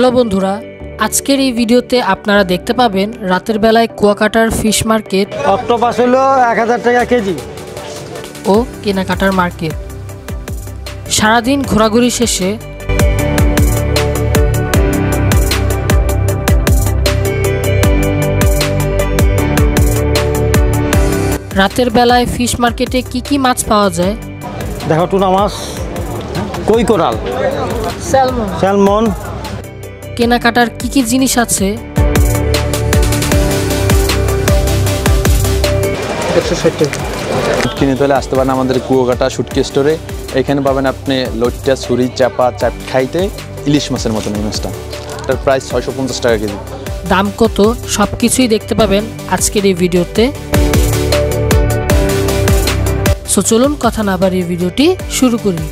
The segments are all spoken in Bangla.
হ্যালো বন্ধুরা, আজকের এই ভিডিওতে আপনারা দেখতে পাবেন রাতের বেলায় কুয়াকাটার ফিশ মার্কেট, অক্টোপাস হলো 1000 টাকা কেজি ও কেনাকাটার মার্কেট। সারাদিন ঘোরাঘুরি শেষে রাতের বেলায় ফিশ মার্কেটে কি কি মাছ পাওয়া যায় দেখো। টুনা মাছ, কই কোরাল, স্যালমন। কেনাকাটার কি কি জিনিস আছে, কিনে চলে আসতে পারেন আমাদের কুয়াকাটা শুটকি স্টোরে। এখানে পাবেন আপনি লইট্টা, ছুরি, চাপা, খাইতে ইলিশ মাছের মতন এই মাছটা। এটার প্রাইস 650 টাকা কেজি। দাম কত সব কিছুই দেখতে পাবেন আজকের এই ভিডিওতে। সো চলুন কথা না বাড়িয়ে ভিডিওটি শুরু করি।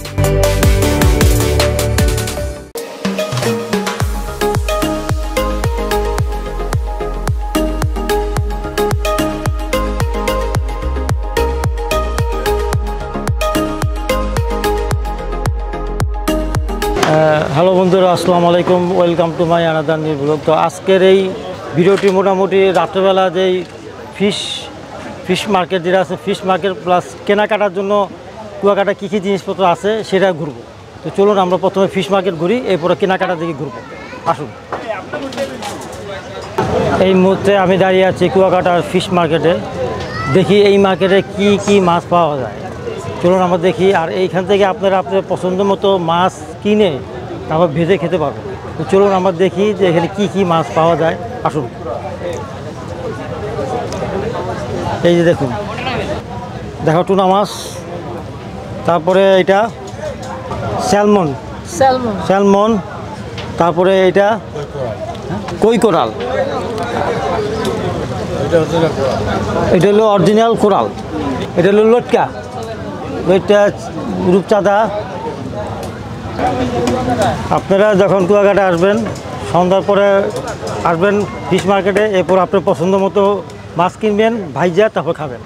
হ্যালো বন্ধুরা, আসসালামু আলাইকুম, welcome to my another new blog. তো আজকের এই ভিডিওটি মোটামুটি রাত্রেবেলা যেই ফিশ মার্কেট যেটা আছে, ফিশ মার্কেট প্লাস কেনাকাটার জন্য কুয়াকাটা কী কী জিনিসপত্র আছে সেটা ঘুরবো। তো চলুন আমরা প্রথমে ফিশ মার্কেট ঘুরি, এরপরে কেনাকাটার দিকে ঘুরবো। আসুন। এই মুহূর্তে আমি দাঁড়িয়ে আছি কুয়াকাটার ফিশ মার্কেটে। দেখি এই মার্কেটে কি কি মাছ পাওয়া যায়। চলুন আমরা দেখি। আর এইখান থেকে আপনারা আপনার পছন্দ মতো মাছ কিনে তারপর ভেজে খেতে পারবেন। তো চলুন আমরা দেখি যে এখানে কি কি মাছ পাওয়া যায়। আসুন। এই যে দেখুন, দেখো টুনা মাছ, তারপরে এটা স্যালমন, তারপরে এটা কই কোরাল, এটা হলো অরিজিনাল কোরাল, এটা হলো লটকা, রূপচাঁদা। আপনারা যখন কুয়াকাটা আসবেন, সন্ধ্যার পরে আসবেন ফিশ মার্কেটে, এরপর আপনার পছন্দ মতো মাছ কিনবেন, ভাইজা তারপর খাবেন।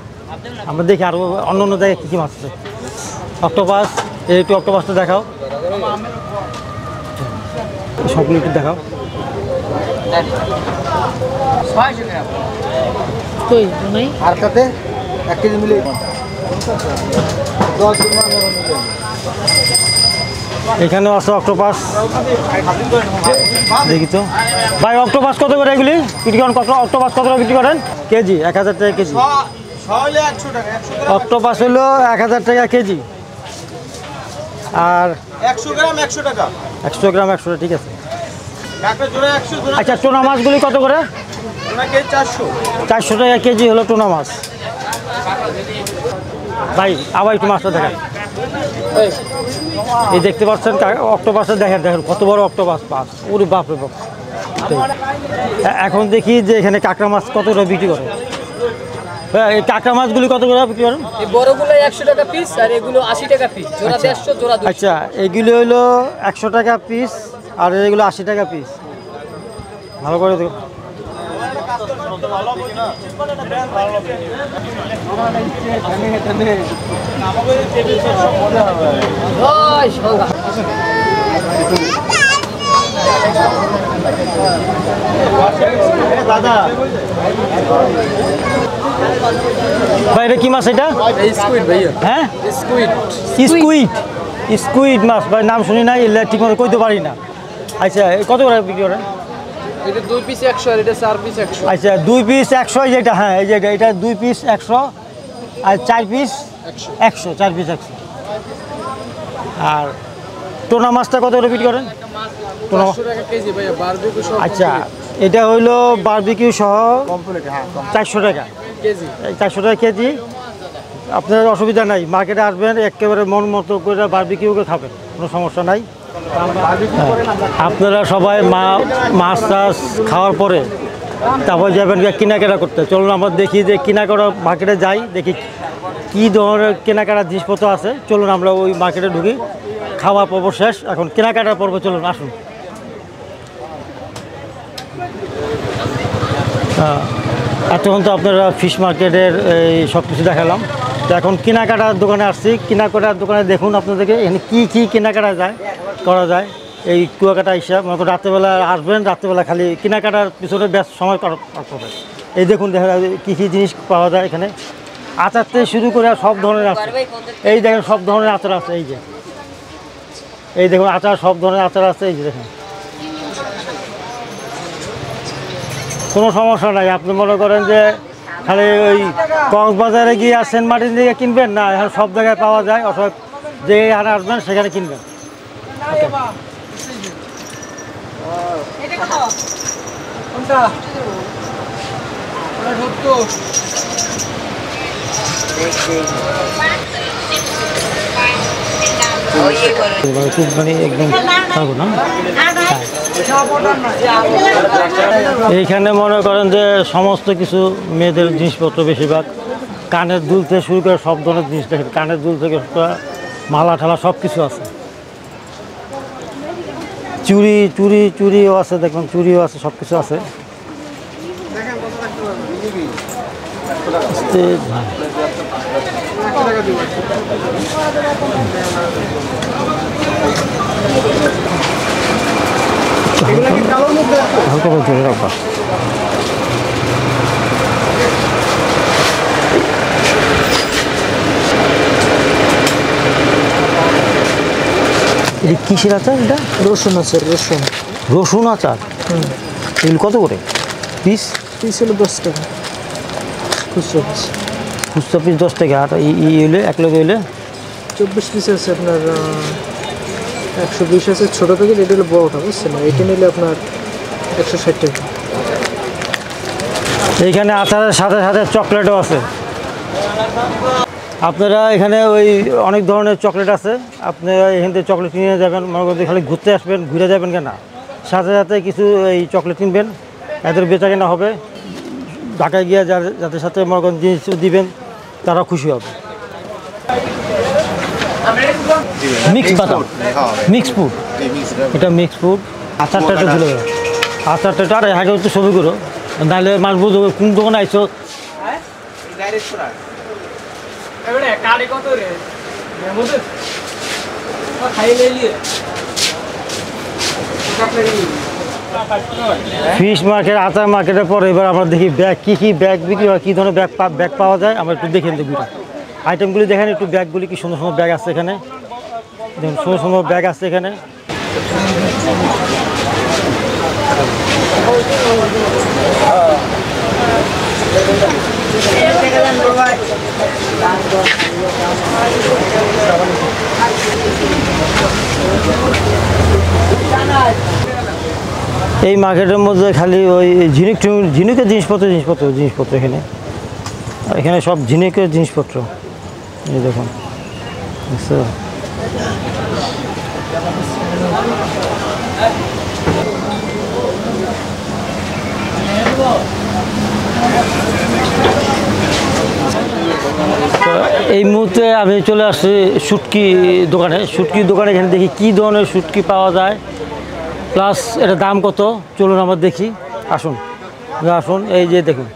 আমরা দেখি আরও অন্য অন্য জায়গায় কী কী মাছ আছে। অক্টোপাস, একটু অক্টোপাসটা দেখাও, সবগুলো একটু দেখাও। এখানেও আছে অক্টোপাস, দেখি তো ভাই। অক্টোপাস কত করে এগুলি বিক্রি করেন? অক্টোপাস কত করে বিক্রি করেন? কেজি 1000 টাকা কেজি। অক্টোপাস হলো 1000 টাকা কেজি। আর 100 গ্রাম 100 টাকা। 100 গ্রাম 100 টাকা, ঠিক আছে। আচ্ছা, টোনা মাছগুলি কত করে? 400 টাকা কেজি হলো টোনা মাছ। ভাই আবার একটু মাছটা দেখেন। এই দেখতে পাচ্ছেন অক্টোপাসটা, দেখেন কত বড় অক্টোপাস মাছ। ওরে বাপরে বাপ। এখন দেখি যে এখানে কাঁকড়া মাছ কত করে বিক্রি করে। এই কাঁকড়া মাছগুলি কত করে বিক্রি করেন? বড়গুলো 100 টাকা পিস আর এগুলো 80 টাকা পিস, জোড়া 150, জোড়া 200। আচ্ছা, এগুলো হলো 100 টাকা পিস আর এগুলো 80 টাকা পিস। ভালো করে দেখো। ভাই এটা কি মাছ? এটা হ্যাঁ, স্কুইড মাছ। ভাই নাম শুনি না, এলে ঠিক মতো কইতে পারি না। আচ্ছা, কত করে বিক্রি করেন? এটা 2 পিস 100 আর এটা 4 পিস 100। আচ্ছা, 2 পিস 100, যেটা হ্যাঁ এই যে এটা 2 পিস 100 আর 4 পিস 100, 4 পিস 100। আর টোনা মাছটা কত করে বিক্রি করেন? 400 টাকা কেজি ভাইয়া, বারবিকিউ সহ। আচ্ছা, এটা হইলো বারবিকিউ সহ কমপ্লিট, হ্যাঁ 400 টাকা কেজি। 400 টাকা কেজি। আপনার অসুবিধা নাই, মার্কেটে আসবেন একেবারে মন মতো করে বারবিকিউ করে খাবেন, কোনো সমস্যা নাই। আপনারা সবাই মাছ টাছ খাওয়ার পরে তারপর যাবেন কেনাকাটা করতে। চলুন আমরা দেখি যে কেনাকাটা মার্কেটে যাই, দেখি কী ধরনের কেনাকাটার জিনিসপত্র আছে। চলুন আমরা ওই মার্কেটে ঢুকি। খাওয়া পর্ব শেষ, এখন কেনাকাটার পর্ব। চলুন আসুন। এতক্ষণ তো আপনারা ফিশ মার্কেটের এই সব কিছু দেখালাম। তো এখন কেনাকাটার দোকানে আসছি। কেনাকাটার দোকানে দেখুন আপনাদেরকে এখানে কী কী কেনাকাটা করা যায়। এই কুয়াকাটা হিসাব মনে করেন রাত্রেবেলা আসবেন, রাত্রেবেলা খালি কেনাকাটার পিছনে ব্যস্ত সময় করবেন। এই দেখুন দেখা যায় কী কী জিনিস পাওয়া যায় এখানে, আচার থেকে শুরু করে সব ধরনের আছে। এই দেখেন সব ধরনের আচার আছে, এই দেখুন আচার, সব ধরনের আচার আছে। এই যে দেখেন কোনো সমস্যা নাই। আপনি মনে করেন যে খালি ওই কক্সবাজারে গিয়ে আর সেন্ট মার্টিন থেকে কিনবেন না, এখন সব জায়গায় পাওয়া যায়। অথবা যে এখানে আসবেন সেখানে কিনবেন। মানে একদম থাকবো না। এইখানে মনে করেন যে সমস্ত কিছু মেয়েদের জিনিসপত্র, বেশিরভাগ কানের দুল থেকে শুরু করে সব ধরনের জিনিস দেখেন, কানের দুল থেকে মালা ঠালা সব কিছু আছে। চুড়িও আছে, দেখুন চুড়িও আছে, সব কিছু আছে। হালকা বলতে রাখবা। এই কিসের আচার? এটা রসুন আচার। রসুন আচার। এগুলো কত করে পিস? পিস হলো 10 টাকা, খুচরো পিস। খুচরো পিস 10 টাকা। আর হইলে এক লোক হইলে 24 পিস আছে আপনার 120 আছে ছোটো প্যাকেট, এটা হলো বড়টা, বুঝছেন? এটা নিলে আপনার 160 টাকা। এইখানে আচারের সাথে সাথে চকলেটও আছে। আপনারা এখানে ওই অনেক ধরনের চকলেট আছে, আপনারা এখান থেকে চকলেট কিনে যাবেন। মনে করেন খালি ঘুরতে আসবেন, ঘুরে যাবেন কেন, সাথে সাথে কিছু এই চকলেট কিনবেন, এদের বেচা কেনা হবে। ঢাকায় গিয়ে যাদের সাথে মনে করেন জিনিস দিবেন তারা খুশি হবে। মিক্স বাদাম, মিক্স ফুড, এটা মিক্স ফুড। আচারটা একটু ভুলে গেল, আচারটা আর আগে একটু ছবি করো, নাহলে মাছ বুঝবো কোন দোকানে আইসো। ফিশ মার্কেট, আচার মার্কেটের পরে এবার আমরা দেখি ব্যাগ, কী ব্যাগ বিক্রি হয়, কী ধরনের ব্যাগ পাওয়া যায়। আমরা একটু দেখেন দুটো আইটেমগুলি দেখেন, একটু ব্যাগগুলি কি সুন্দর সুন্দর ব্যাগ আছে এখানে, দেখুন সুন্দর সুন্দর ব্যাগ আছে এখানে। এই মার্কেটের মধ্যে খালি ওই ঝিনুকের জিনিসপত্র এখানে সব ঝিনুকের জিনিসপত্র। এই দেখুন এই মুহূর্তে আমি চলে আসছি শুটকি দোকানে। এখানে দেখি কী ধরনের শুটকি পাওয়া যায়, প্লাস এটা দাম কত। চলুন আমরা দেখি, আসুন। এই যে দেখুন,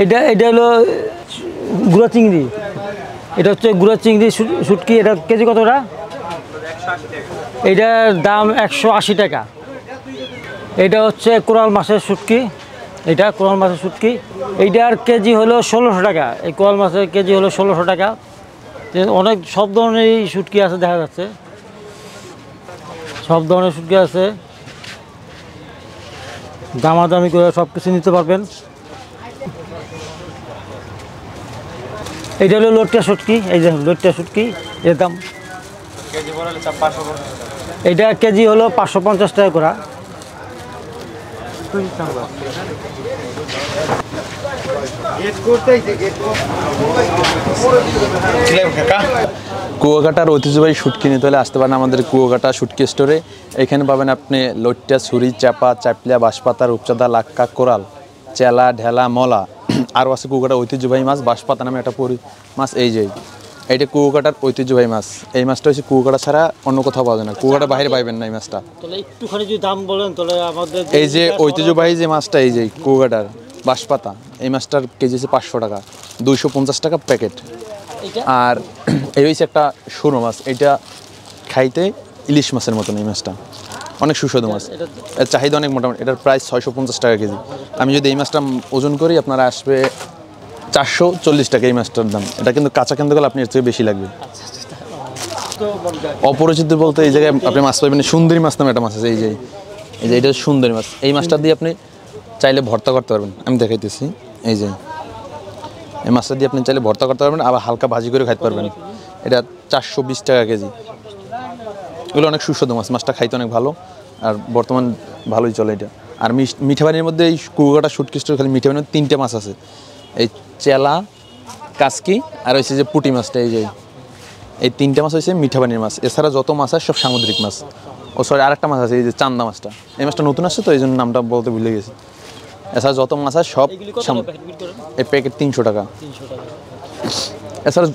এটা হলো গুঁড়া চিংড়ি, এটা হচ্ছে গুঁড়া চিংড়ি শুটকি। এটা কেজি কতটা? এটার দাম 180 টাকা। এটা হচ্ছে কোরাল মাছের শুটকি, এইটার কেজি হলো 1600 টাকা। এই কোরাল মাছের কেজি হলো 1600 টাকা। অনেক সব ধরনের শুটকি আছে, দেখা যাচ্ছে সব ধরনের শুটকি আছে, দামাদামি করে সব কিছু নিতে পারবেন। এইটা হলো লোটকা শুটকি, এই যে লোটকা শুটকি, এর দাম এইটা কেজি হলো 550 টাকা করে। কুয়াকাটার ঐতিহ্যবাহী শুটকি নিতে হলে আসতে পারেন আমাদের কুয়াকাটা শুটকি স্টোরে। এখানে পাবেন আপনি লইট্টা, ছুরি, চাপা, চাপলিয়া, বাঁশপাতা, রূপচাঁদা, লাক্কা, কোরাল, চেলা, ঢেলা, মলা। আরও আছে কুয়াকাটার ঐতিহ্যবাহী মাছ বাঁশপাতা নামে একটা মাছ। এইটা কুয়াকাটার ঐতিহ্যবাহী মাছ। এই মাছটা হচ্ছে কুয়াকাটা ছাড়া অন্য কোথাও পাওয়া যায় না, কুয়াকাটা বাইরে পাইবেন না এই মাছটা। তাহলে একটুখানি যদি দাম বলেন তাহলে আমাদের। এই যে ঐতিহ্যবাহী যে মাছটা, এই যে কুয়াকাটার বাঁশপাতা, এই মাছটার কেজি হচ্ছে 500 টাকা, 250 টাকা প্যাকেট। আর এই হচ্ছে একটা সরু মাছ, এইটা খাইতে ইলিশ মাছের মতন এই মাছটা, অনেক সুস্বাদু মাছ। এর চাহিদা অনেক মোটামুটি, এটার প্রাইস 650 টাকা কেজি। আমি যদি এই মাছটা ওজন করি আপনারা আসবে 440 টাকা এই মাছটার দাম। এটা কিন্তু কাঁচা কিনতে গেলে আপনি এর থেকে বেশি লাগবে। অপরিচিত বলতে এই জায়গায় আপনি মাছ পাবেন সুন্দরী মাছ নামে একটা মাছ আছে, এই যে এটা সুন্দরী মাছ। এই মাছটা দিয়ে আপনি চাইলে ভর্তা করতে পারবেন, আমি দেখাইতেছি। এই যে এই মাছটা দিয়ে আপনি চাইলে ভর্তা করতে পারবেন, আবার হালকা ভাজি করে খাইতে পারবেন। এটা 420 টাকা কেজি। এগুলো অনেক সুস্বাদু মাছ, মাছটা খাইতে অনেক ভালো, আর বর্তমান ভালোই চলে এটা। আর মিঠা পানির মধ্যে এই কুয়াকাটা শুটকি স্টোর খালি মিঠা পানির 3টে মাছ আছে, এই চেলা, কাসকি আর হচ্ছে যে পুঁটি মাছটা। এই 3টে মাছ হচ্ছে মিঠা পানির মাছ। এছাড়া যত মাছ আছে সব সামুদ্রিক মাছ। ও সরি, আরেকটা মাছ আছে এই যে চান্দা মাছটা, এই মাছটা নতুন আসছে তো এই জন্য নামটা বলতে ভুলে গেছি। এছাড়া যত মাছ আছে সব এই প্যাকেট 300 টাকা। এছাড়া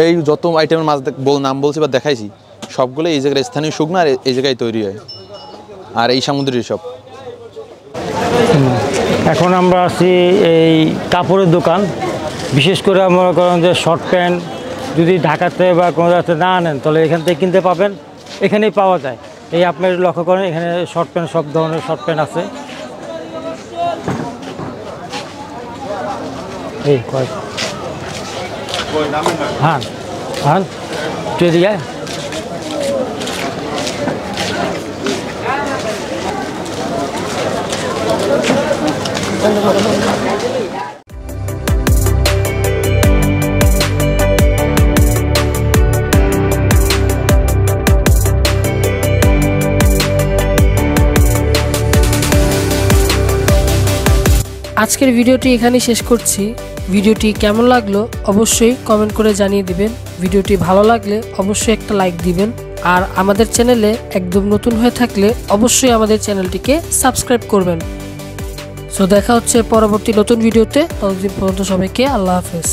এই যত আইটেমের মাছ নাম বলছি বা দেখাইছি সবগুলো এই জায়গায় স্থানীয় শুকনো আর এই জায়গায় তৈরি হয়, আর এই সামুদ্রিক সব। এখন আমরা আছি এই কাপড়ের দোকান। বিশেষ করে মনে করেন যে শর্ট প্যান্ট যদি ঢাকাতে বা কোনো জায়গাতে না আনেন তাহলে এখান থেকে কিনতে পাবেন, এখানেই পাওয়া যায়। এই আপনার লক্ষ্য করেন এখানে শর্ট প্যান্ট, সব ধরনের শর্ট প্যান্ট আছে। এই হ্যাঁ হ্যাঁ তুই দিয়ে আজকের ভিডিওটি এখানেই শেষ করছি। ভিডিওটি কেমন লাগলো অবশ্যই কমেন্ট করে জানিয়ে দিবেন। ভিডিওটি ভালো লাগলে অবশ্যই একটা লাইক দিবেন, আর আমাদের চ্যানেলে একদম নতুন হয়ে থাকলে অবশ্যই আমাদের চ্যানেলটিকে সাবস্ক্রাইব করবেন। সো দেখা হচ্ছে পরবর্তী নতুন ভিডিওতে। ততদিন পর্যন্ত সবাইকে আল্লাহ হাফেজ।